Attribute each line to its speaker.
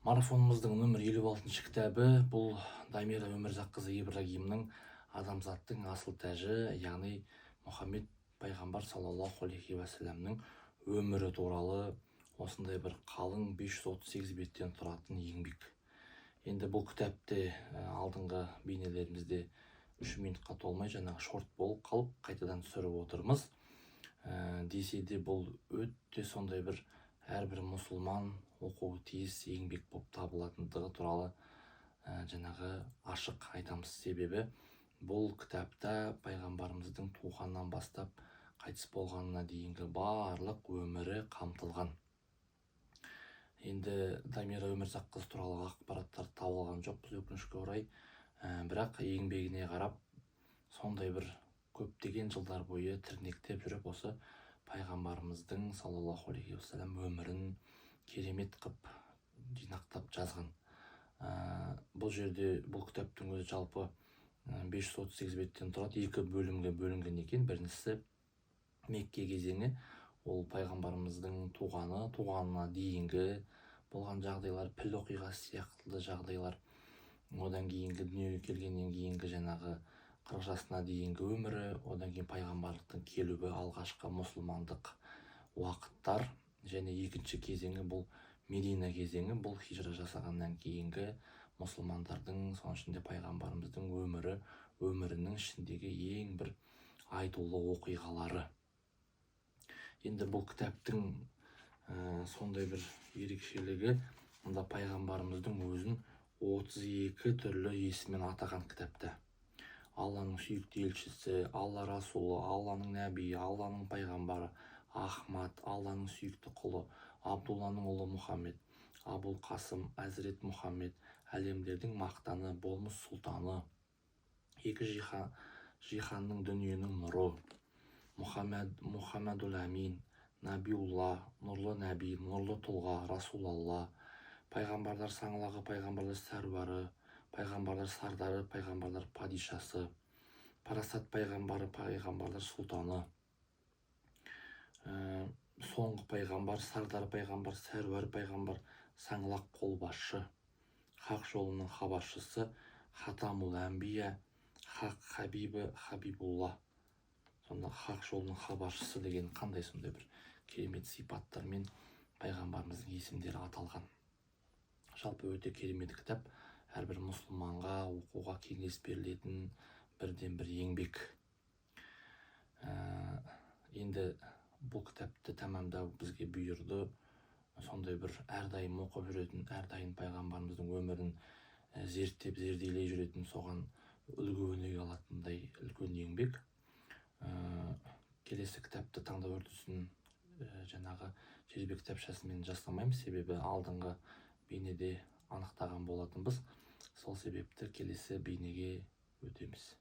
Speaker 1: Марафонымыздың нөмір 56 кітабы бұл Дамира Өмірзаққызы Ибрагимнің адамзаттың асыл тәжі, яғни Мұхаммед пайғамбар саллаллаху алейхи уассаламның өмірі туралы осындай бір қалың 538 беттен тұратын еңбек. Енді бұл кітапты алдыңғы бейнелерімізде 3 минутқа толмай жаңағы шорт болып қалып қайтадан түсіріп отырмыз. Десе де бұл өте сондай бір әрбір мұсылман оқуы тиіс еңбек болып табылатындығы туралы жаңағы ашық айтамыз. Себебі бұл кітапта пайғамбарымыздың туғаннан бастап қайтыс болғанына дейінгі барлық өмірі қамтылған. Енді Дамира Өмірзаққызы туралы ақпараттар табылған жоқпыз өкінішке орай, бірақ еңбегіне қарап сондай бір көптеген жылдар бойы тірнектеп жүріп осы пайғамбарымыздың саллаллаху алейхи уассалам өмірін керемет қып жинақтап жазған. Бұл жерде бұл кітаптың өзі жалпы 538 беттен тұрады, 2 бөлімге бөлінген екен. Біріншісі Мекке кезеңі, ол пайғамбарымыздың туғанына дейінгі болған жағдайлар, піл оқиғасы сияқты жағдайлар, одан кейінгі дүниеге келгеннен кейінгі жаңағы 40 жасына дейінгі өмірі, одан кейін пайғамбарлықтың келуі, алғашқы мұсылмандық уақыттар, және екінші кезеңі бұл Медина кезеңі, бұл хижра жасағаннан кейінгі мұсылмандардың, соның ішінде пайғамбарымыздың өмірінің ішіндегі ең бір айтулы оқиғалары. Енді бұл кітаптың сондай бір ерекшелігі, мұнда пайғамбарымыздың өзін 32 түрлі есіммен атаған кітапта. Алланың сүйікті елшісі, Алла Расулы, Алланың нәбиі, Алланың пайғамбары, Ахмад, Алланың сүйікті құлы, Абдулланың ұлы Мұхаммед, Абул Қасым, Әзірет Мұхаммед, әлемдердің мақтаны, болмыс сұлтаны, екі жиһанның дүниенің нұры, Мұхаммедул Амин, Набиулла, нұрлы нәби, нұрлы тұлға, Расулалла, пайғамбарлар саңлағы, пайғамбарлар сәруары, пайғамбарлар сардары, пайғамбарлар падишасы, парасат пайғамбары, пайғамбарлар сұлтаны, соңғы пайғамбар, сардар пайғамбар, сәруар пайғамбар, саңлақ қолбасшы, хақ жолының хабаршысы, хатамул әмбия, хақ хабибі, хабибулла. Сонда хақ жолының хабаршысы деген қандай сондай бір керемет сипаттармен пайғамбарымыздың есімдері аталған. Жалпы өте керемет кітап, әрбір мұсылманға оқуға кеңес берілетін бірден бір еңбек. Енді бұл кітапты тәмамдау бізге бұйырды. Сондай бір әрдайым оқып жүретін, әрдайым пайғамбарымыздың өмірін зерттеп, зерделей жүретін, соған үлгі-өнеге алатындай үлкен еңбек. Келесі кітапты таңдау үрдісін жаңағы жеребе кітапшасымен жасамаймыз, себебі алдыңғы бейнеде анықтаған болатынбыз. Сол себепті келесі бейнеге өтеміз.